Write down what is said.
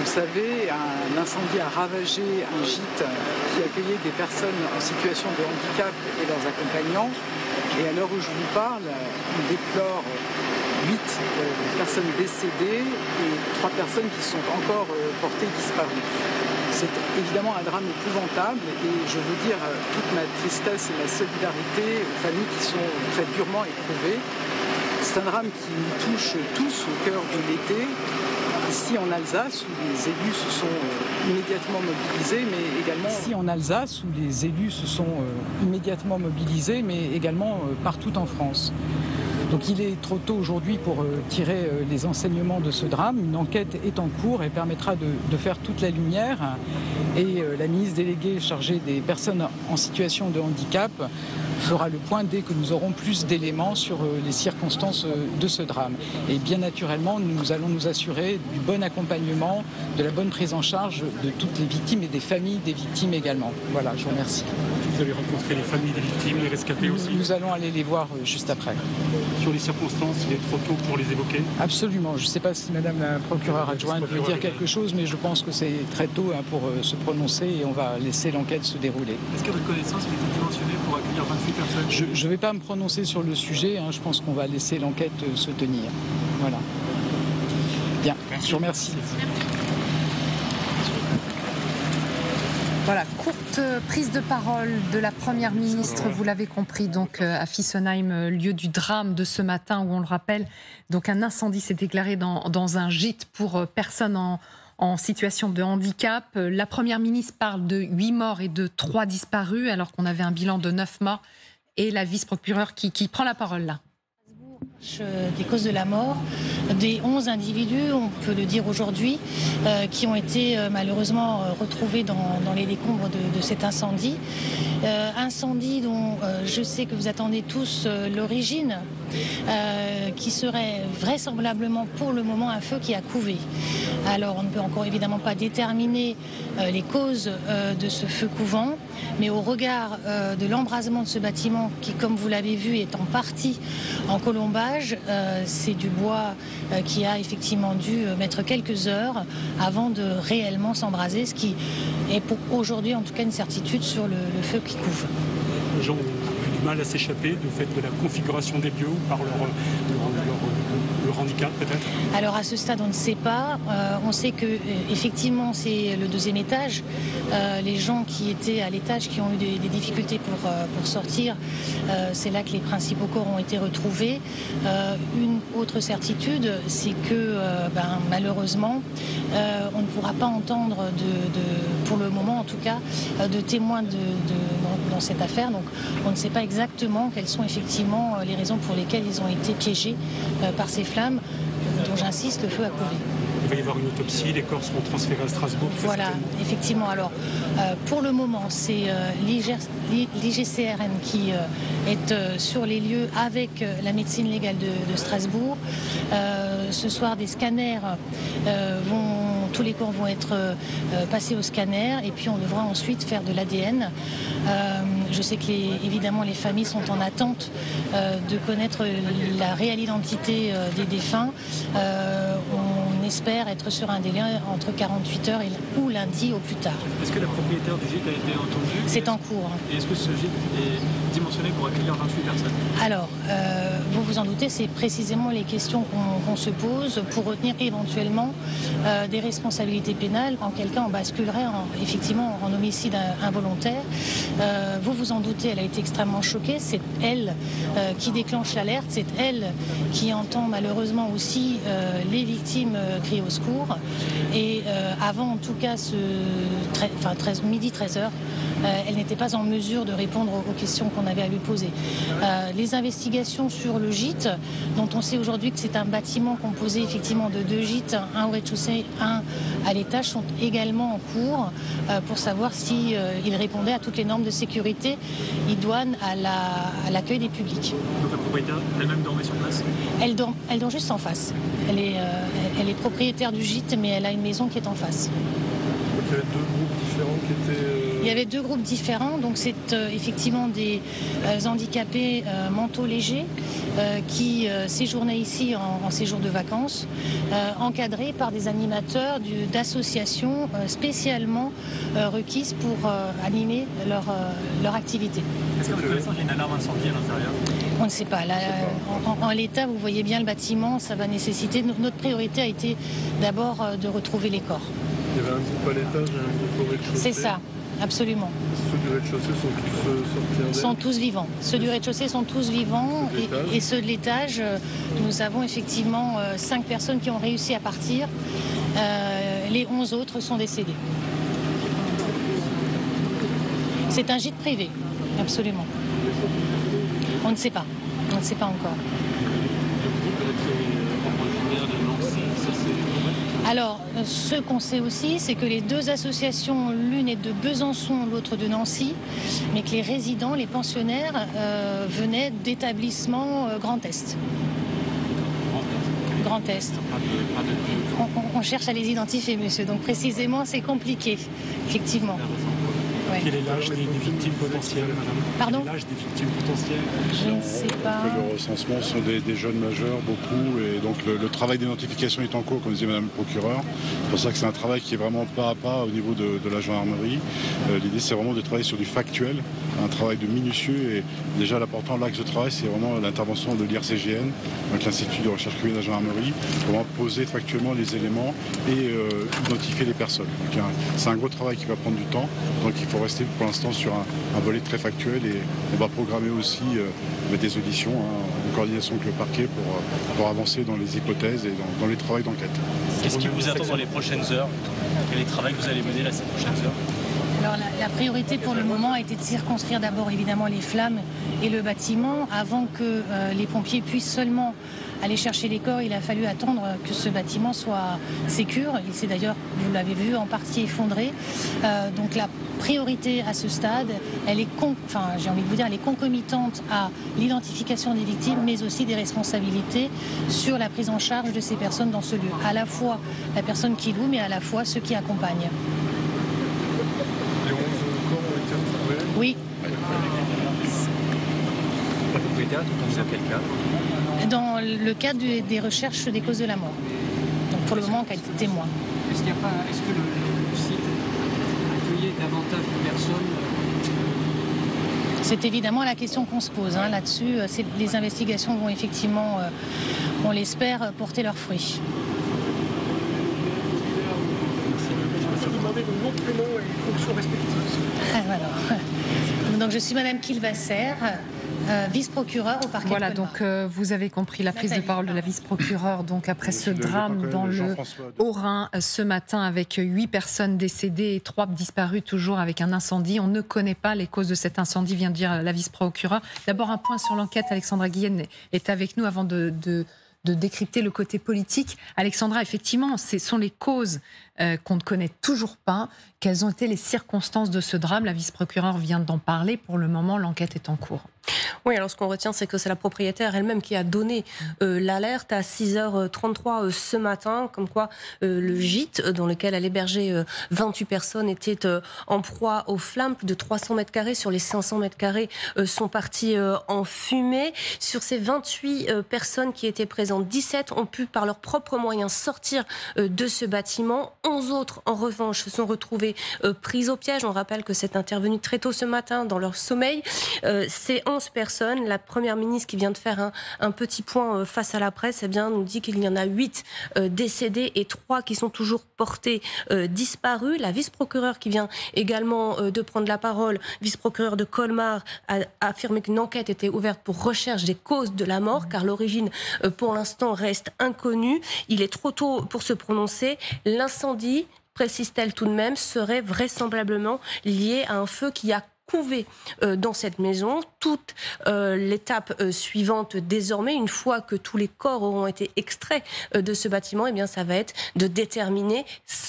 le savez, un incendie a ravagé un gîte qui accueillait des personnes en situation de handicap et leurs accompagnants. Et à l'heure où je vous parle, on déplore 8 personnes décédées et 3 personnes qui sont encore portées disparues. C'est évidemment un drame épouvantable et je veux dire toute ma tristesse et ma solidarité aux familles qui sont très durement éprouvées. C'est un drame qui nous touche tous au cœur de l'été. Ici en Alsace, où les élus se sont immédiatement mobilisés, mais également partout en France. Donc il est trop tôt aujourd'hui pour tirer les enseignements de ce drame. Une enquête est en cours et permettra de faire toute la lumière. Et la ministre déléguée chargée des personnes en situation de handicap fera le point dès que nous aurons plus d'éléments sur les circonstances de ce drame. Et bien naturellement, nous allons nous assurer du bon accompagnement, de la bonne prise en charge de toutes les victimes et des familles des victimes également. Voilà, je vous remercie. Vous allez rencontrer les familles des victimes, les rescapés aussi? Nous allons aller les voir juste après. Sur les circonstances, il est trop tôt pour les évoquer? Absolument. Je ne sais pas si Madame la procureure adjointe veut dire quelque chose, mais je pense que c'est très tôt pour se prononcer et on va laisser l'enquête se dérouler. Est-ce qu'à votre connaissance, il était dimensionné pour accueillir 28 personnes? Je ne vais pas me prononcer sur le sujet. Je pense qu'on va laisser l'enquête se tenir. Voilà. Bien. Je vous remercie. Voilà, courte prise de parole de la Première ministre, vous l'avez compris, donc à Fessenheim, lieu du drame de ce matin où on le rappelle, donc un incendie s'est déclaré dans un gîte pour personnes en situation de handicap. La Première ministre parle de 8 morts et de 3 disparus alors qu'on avait un bilan de 9 morts et la vice-procureure qui prend la parole là. Des causes de la mort, des 11 individus, on peut le dire aujourd'hui, qui ont été malheureusement retrouvés dans les décombres de cet incendie. Incendie dont je sais que vous attendez tous l'origine, qui serait vraisemblablement pour le moment un feu qui a couvé. Alors on ne peut encore évidemment pas déterminer les causes de ce feu couvant, mais au regard de l'embrasement de ce bâtiment qui, comme vous l'avez vu, est en partie en colombage, c'est du bois qui a effectivement dû mettre quelques heures avant de réellement s'embraser, ce qui est pour aujourd'hui en tout cas une certitude sur le feu qui couve. Les gens ont eu du mal à s'échapper du fait de la configuration des lieux ou par leur handicap peut-être? Alors à ce stade on ne sait pas. On sait que effectivement c'est le 2e étage. Les gens qui étaient à l'étage qui ont eu des difficultés pour sortir, c'est là que les principaux corps ont été retrouvés. Une autre certitude, c'est que malheureusement on ne pourra pas entendre pour le moment en tout cas de témoins dans cette affaire. Donc on ne sait pas exactement quelles sont effectivement les raisons pour lesquelles ils ont été piégés par ces flammes, dont j'insiste, le feu a couvé. Il va y avoir une autopsie, les corps seront transférés à Strasbourg. Voilà, effectivement. Alors, pour le moment, c'est l'IGCRN qui est sur les lieux avec la médecine légale de Strasbourg. Ce soir, des scanners tous les corps vont être passés au scanner et puis on devra ensuite faire de l'ADN. Je sais que évidemment les familles sont en attente de connaître la réelle identité des défunts. On espère être sur un délai entre 48 heures ou lundi au plus tard. Est-ce que la propriétaire du gîte a été entendue? C'est en cours. Et est-ce que ce gîte est dimensionné pour accueillir 28 personnes? Alors, vous vous en doutez, c'est précisément les questions qu'on se pose pour retenir éventuellement des responsabilités pénales. En quel cas on basculerait effectivement en homicide involontaire. Vous vous en doutez, elle a été extrêmement choquée. C'est elle qui déclenche l'alerte. C'est elle qui entend malheureusement aussi les victimes crier au secours. Et avant en tout cas midi 13h, elle n'était pas en mesure de répondre aux questions qu'on avait à lui poser. Les investigations sur le gîte, dont on sait aujourd'hui que c'est un bâtiment composé effectivement de 2 gîtes, un au rez-de-chaussée, un à l'étage, sont également en cours pour savoir s'il répondait à toutes les normes de sécurité idoines à l'accueil des publics. Donc la propriétaire elle-même dormait sur place? Elle dort juste en face. Elle est propriétaire du gîte, mais elle a une maison qui est en face. Il y avait deux groupes différents qui étaient... Il y avait deux groupes différents, donc c'est effectivement des handicapés mentaux légers qui séjournaient ici en séjour de vacances, encadrés par des animateurs d'associations spécialement requises pour animer leur activité. Est-ce qu'à votre connaissance, il y a une alarme incendie à l'intérieur? On ne sait pas. Là, en l'état, vous voyez bien le bâtiment, ça va nécessiter... Notre priorité a été d'abord de retrouver les corps. Il y avait un groupe à l'étage et un groupe au rez-de-chaussée. C'est ça, absolument. Ceux du rez-de-chaussée sont tous sortis indemnes. Sont tous vivants. Ceux du rez-de-chaussée sont tous vivants. Et ceux de l'étage, nous avons effectivement 5 personnes qui ont réussi à partir. Les 11 autres sont décédés. C'est un gîte privé, absolument. On ne sait pas. On ne sait pas encore. Alors, ce qu'on sait aussi, c'est que les deux associations, l'une est de Besançon, l'autre de Nancy, mais que les résidents, les pensionnaires, venaient d'établissements Grand Est. Grand Est. On cherche à les identifier, monsieur, donc précisément, c'est compliqué, effectivement. Ouais. Quel est l'âge des victimes potentielles, madame? Pardon? Quel est l'âge des victimes potentielles? Je ne sais pas. Le recensement sont des jeunes majeurs, beaucoup, et donc le travail d'identification est en cours, comme disait madame le procureur. C'est pour ça que c'est un travail qui est vraiment pas à pas au niveau de la gendarmerie. L'idée, c'est vraiment de travailler sur du factuel, un travail de minutieux, et déjà l'important, l'axe de travail, c'est vraiment l'intervention de l'IRCGN, donc l'Institut de recherche criminelle de la gendarmerie, pour vraiment poser factuellement les éléments et identifier les personnes. C'est un gros travail qui va prendre du temps, donc il faut rester pour l'instant sur un volet très factuel, et on va programmer aussi des auditions en coordination avec le parquet pour avancer dans les hypothèses et dans les travaux d'enquête. Qu'est-ce qui vous attend dans les prochaines heures? Quel est le travail que vous allez mener là ces prochaines heures? Alors la priorité pour le moment a été de circonscrire d'abord évidemment les flammes et le bâtiment avant que les pompiers puissent seulement aller chercher les corps. Il a fallu attendre que ce bâtiment soit sécure. Il s'est d'ailleurs, vous l'avez vu, en partie effondré. Donc la priorité à ce stade, elle est j'ai envie de vous dire, elle est concomitante à l'identification des victimes, mais aussi des responsabilités sur la prise en charge de ces personnes dans ce lieu. À la fois la personne qui loue, mais à la fois ceux qui accompagnent. Les 11 corps ont été retrouvés. Oui. La propriétaire, dans quel cas? Dans le cadre des recherches des causes de la mort. Donc pour le moment, en qualité de témoin. Est-ce que le site accueillait davantage de personnes? C'est évidemment la question qu'on se pose là-dessus. Les investigations vont effectivement, on l'espère, porter leurs fruits. Je vais demander vos noms, prénoms et fonctions respectives. Alors, donc je suis Madame Kilvasser, vice-procureure au parquet Voilà, de Colmar. donc vous avez compris la prise de parole de la vice-procureure donc après ce drame dans le Haut-Rhin ce matin avec 8 personnes décédées et 3 disparues toujours avec un incendie. On ne connaît pas les causes de cet incendie, vient de dire la vice-procureure. D'abord un point sur l'enquête, Alexandra Guillen est avec nous avant de décrypter le côté politique. Alexandra, effectivement, ce sont les causes qu'on ne connaît toujours pas. Quelles ont été les circonstances de ce drame? La vice-procureure vient d'en parler. Pour le moment, l'enquête est en cours. Oui, alors ce qu'on retient, c'est que c'est la propriétaire elle-même qui a donné l'alerte à 6h33 ce matin, comme quoi le gîte dans lequel elle hébergeait 28 personnes était en proie aux flammes. Plus de 300 mètres carrés sur les 500 mètres carrés sont partis en fumée. Sur ces 28 personnes qui étaient présentes, 17 ont pu par leurs propres moyens sortir de ce bâtiment. 11 autres, en revanche, se sont retrouvés prises au piège. On rappelle que c'est intervenu très tôt ce matin dans leur sommeil. Ces 11 personnes, la première ministre qui vient de faire un petit point face à la presse, eh bien, nous dit qu'il y en a 8 décédés et 3 qui sont toujours portés disparus. La vice-procureure qui vient également de prendre la parole, vice-procureure de Colmar, a affirmé qu'une enquête était ouverte pour recherche des causes de la mort, car l'origine, pour l'instant, reste inconnue. Il est trop tôt pour se prononcer. L'incendie, précise-t-elle tout de même, serait vraisemblablement lié à un feu qui a couvé dans cette maison. Toute l'étape suivante désormais, une fois que tous les corps auront été extraits de ce bâtiment, eh bien, ça va être de déterminer